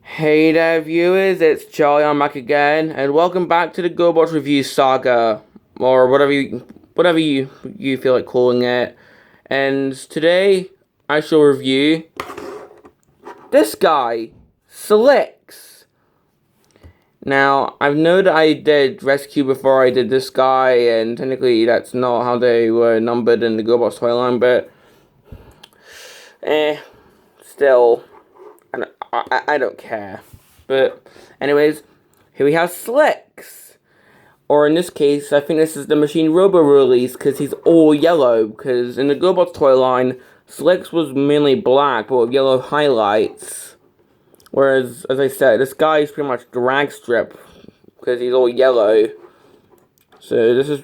Hey there viewers, it's Charlie, I'm back again, and welcome back to the GoBots review saga, or whatever you feel like calling it. And today, I shall review this guy, Slicks. Now, I know that I did Rescue before I did this guy, and technically that's not how they were numbered in the GoBots toy line, but still, I don't care. But anyways, here we have Slicks. Or in this case, I think this is the Machine Robo release because he's all yellow. Because in the GoBots toy line, Slicks was mainly black but with yellow highlights. Whereas, as I said, this guy is pretty much drag strip because he's all yellow. This is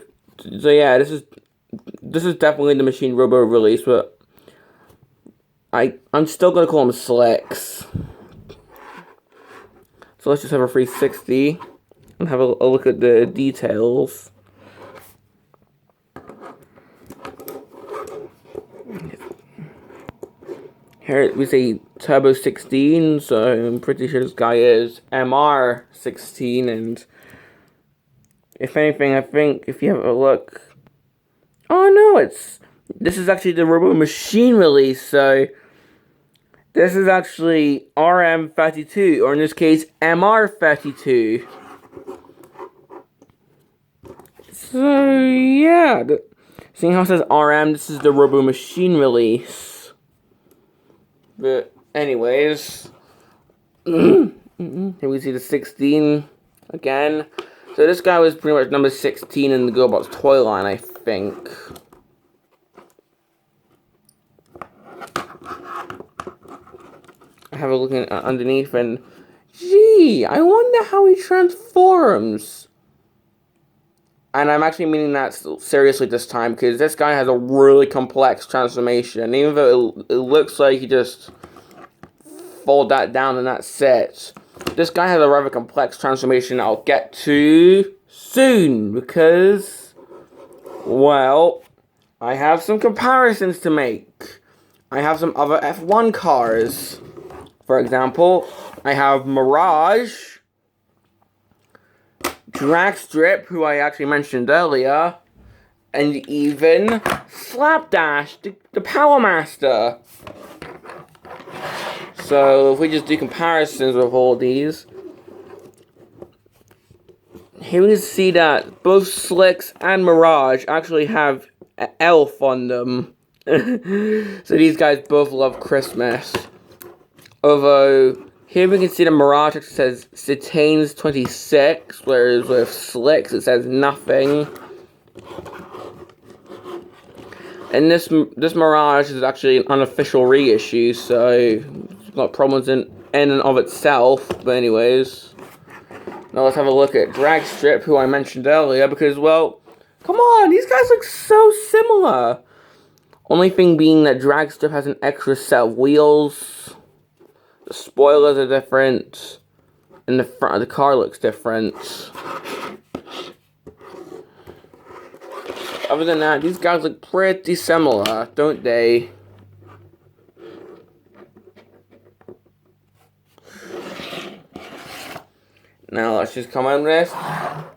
definitely the Machine Robo release, but I'm still gonna call him Slicks. So let's just have a 360 and have a look at the details. Here we say Turbo 16, so I'm pretty sure this guy is MR16, and if anything, I think if you have a look... Oh no, this is actually the Robo Machine release, so... This is actually RM-32, or in this case, MR-32. So, yeah. Seeing how it says RM, this is the Robo Machine release. But, anyways. Here we see the 16 again. So, this guy was pretty much number 16 in the GoBots toy line, I think. Have a look underneath, and gee, I wonder how he transforms. And I'm actually meaning that seriously this time, because this guy has a really complex transformation. Even though it looks like he just fold that down and that's it, this guy has a rather complex transformation I'll get to soon, because, well, I have some comparisons to make. I have some other F1 cars. For example, I have Mirage, Dragstrip, who I actually mentioned earlier, and even Slapdash, the Power Master. So if we just do comparisons with all these, here we see that both Slicks and Mirage actually have an elf on them. So these guys both love Christmas. Although, here we can see the Mirage says Cetane's 26, whereas with Slicks it says nothing. And this Mirage is actually an unofficial reissue, so it's got problems in and of itself. But anyways, now let's have a look at Dragstrip, who I mentioned earlier, because, well, come on, these guys look so similar. Only thing being that Dragstrip has an extra set of wheels. The spoilers are different, and the front of the car looks different. Other than that, these guys look pretty similar, don't they? Now let's just come on with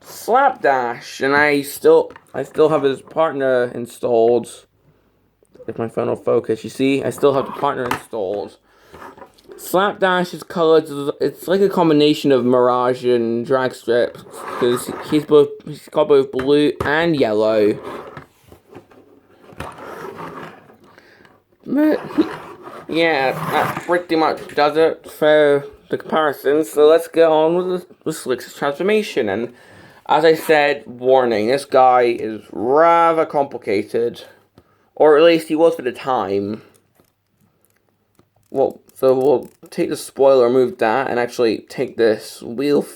Slapdash, and I still have his partner installed. If my phone will focus, you see, I still have the partner installed. Slapdash's colors, it's like a combination of Mirage and Dragstrip, because he's got both blue and yellow. But yeah, that pretty much does it for the comparison. So let's get on with Slick's transformation. And as I said, warning, this guy is rather complicated, or at least he was for the time. Well, so we'll take the spoiler, move that, and actually take this wheel,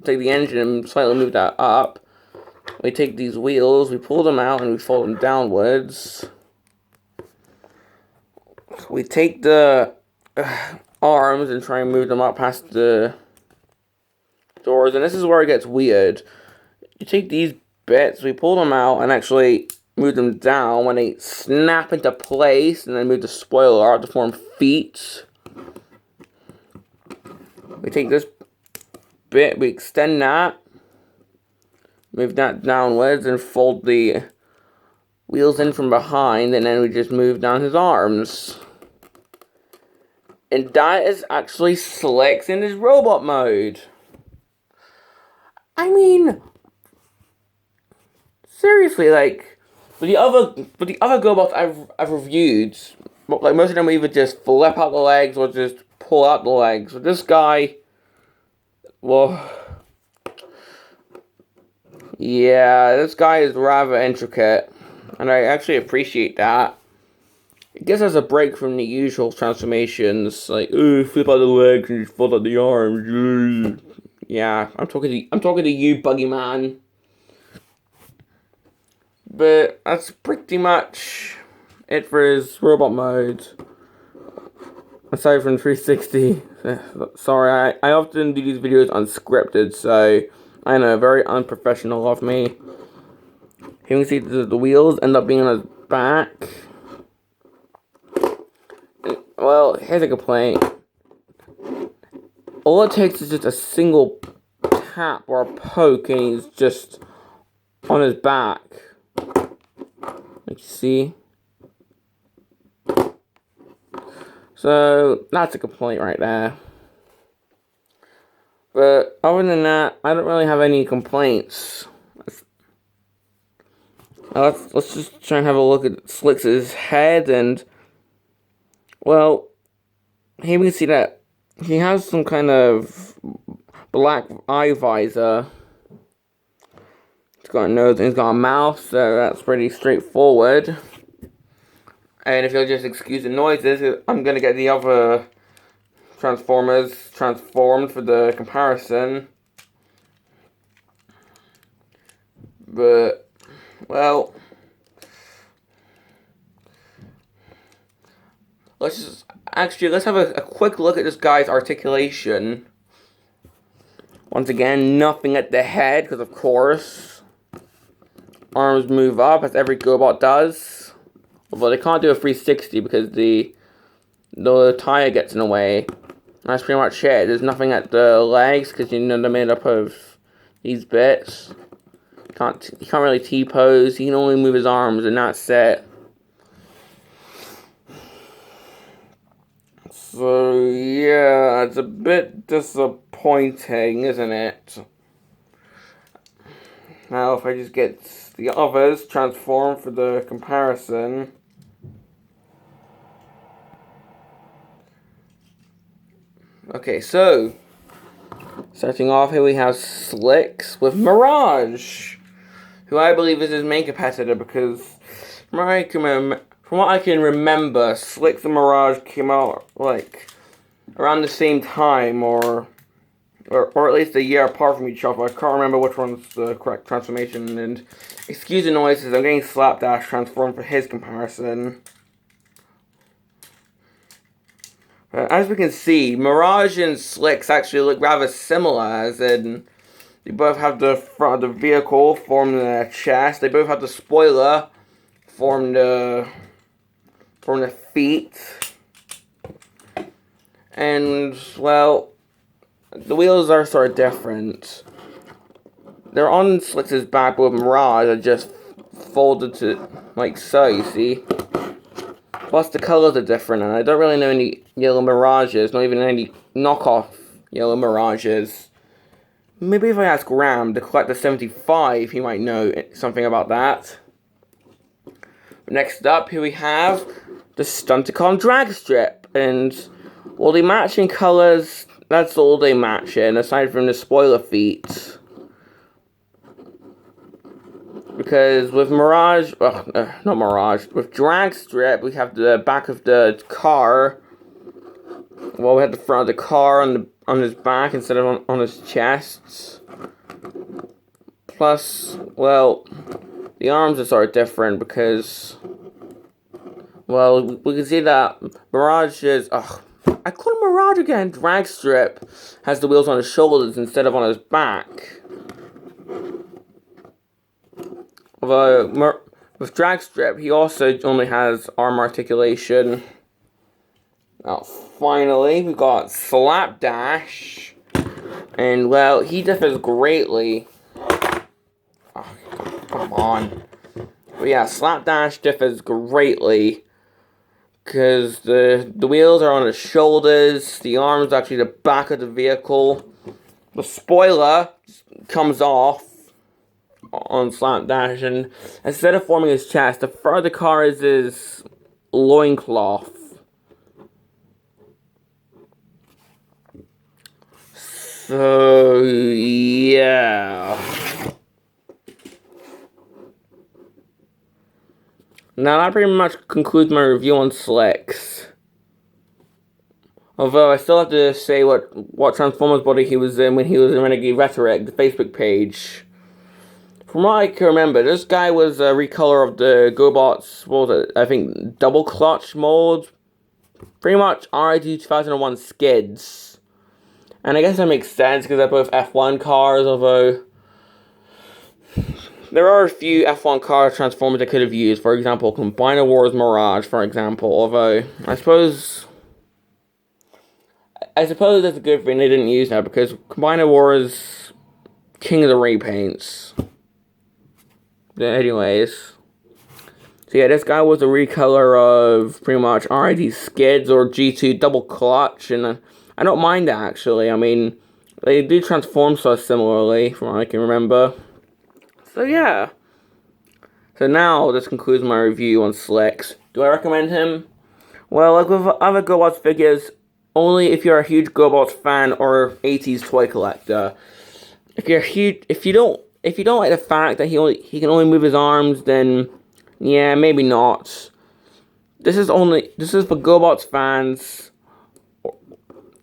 take the engine and slightly move that up. We take these wheels, we pull them out, and we fold them downwards. We take the arms and try and move them up past the doors, and this is where it gets weird. You take these bits, we pull them out, and actually move them down when they snap into place, and then move the spoiler out to form feet. We take this bit, we extend that, move that downwards, and fold the wheels in from behind, and then we just move down his arms. And that is actually Slicks in his robot mode. I mean, seriously, like, for the other GoBots I've reviewed, like, most of them either just flip out the legs or just pull out the legs. But this guy, well, yeah, this guy is rather intricate, and I actually appreciate that. It gives us a break from the usual transformations, like, ooh, flip out the legs and just fold out the arms. Yeah, I'm talking to you, Buggy Man. But that's pretty much it for his robot mode. Aside from 360. Sorry, I often do these videos unscripted, so I know, very unprofessional of me. Here you can see the wheels end up being on his back. Well, here's a complaint. All it takes is just a single tap or a poke and he's just on his back. Like you see. So, that's a complaint right there. But other than that, I don't really have any complaints. Let's just try and have a look at Slicks' head, and well, here we can see that he has some kind of black eye visor. He's got a nose and he's got a mouth, so that's pretty straightforward. And if you'll just excuse the noises, I'm gonna get the other Transformers transformed for the comparison. But, well, let's have a quick look at this guy's articulation. Once again, nothing at the head, because of course. Arms move up, as every GoBot does. Although they can't do a 360 because the tire gets in the way. That's pretty much it. There's nothing at the legs, because you know they're made up of these bits. He can't really T-pose. He can only move his arms, and that's it. So, yeah, it's a bit disappointing, isn't it? Now, if I just get the others transformed for the comparison. Okay, so, starting off here we have Slicks with Mirage, who I believe is his main competitor, because from what I can remember, Slicks and Mirage came out, like, around the same time, or at least a year apart from each other. I can't remember which one's the correct transformation, and excuse the noises, I'm getting Slapdash transformed for his comparison. As we can see, Mirage and Slicks actually look rather similar, as in they both have the front of the vehicle form their chest, they both have the spoiler form the feet, and, well, the wheels are sort of different. They're on Slicks' back, but with Mirage are just folded to, like so, you see? Plus the colors are different, and I don't really know any yellow Mirages, not even any knockoff yellow Mirages. Maybe if I ask Ram to collect the 75, he might know something about that. Next up, here we have the Stunticon drag strip, and well, they match in colors. That's all they match in, aside from the spoiler feet. Because with Mirage, not Mirage, with drag strip, we have the back of the car. Well, we have the front of the car on his back instead of on his chest. Plus, well, the arms are sort of different because, well, we can see that Mirage is, I call him Mirage again. Drag strip has the wheels on his shoulders instead of on his back. Although, with drag strip, he also only has arm articulation. Now, finally, we got Slapdash. And, well, he differs greatly. Oh, come on. But yeah, Slapdash differs greatly. Because the wheels are on his shoulders, the arms are actually the back of the vehicle. The spoiler comes off on Slapdash, and instead of forming his chest, the front of the car is his loincloth. So, yeah. Now that pretty much concludes my review on Slicks. Although I still have to say what Transformers body he was in when he was in Renegade Rhetoric, the Facebook page. From what I can remember, this guy was a recolor of the GoBots, what was it, I think, double clutch mold. Pretty much RM-32 2001 skids. And I guess that makes sense because they're both F1 cars, although there are a few F1 car Transformers I could have used. For example, Combiner Wars Mirage, for example. Although, I suppose that's a good thing they didn't use that because Combiner Wars King of the repaints. Anyways. So yeah, this guy was a recolor of pretty much RID skids or G2 double clutch, and I don't mind that actually. I mean, they do transform so similarly from what I can remember. So yeah. So now this concludes my review on Slicks. Do I recommend him? Well, like with other GoBots figures, only if you're a huge GoBots fan or 80s toy collector. If you don't like the fact that he can only move his arms, then yeah, maybe not. This is for GoBots fans.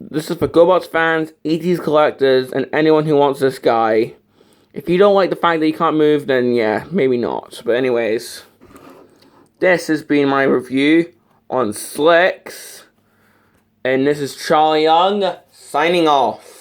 This is for GoBots fans, 80s collectors, and anyone who wants this guy. If you don't like the fact that he can't move, then yeah, maybe not. But anyways, this has been my review on Slicks. And this is Charlie Young, signing off.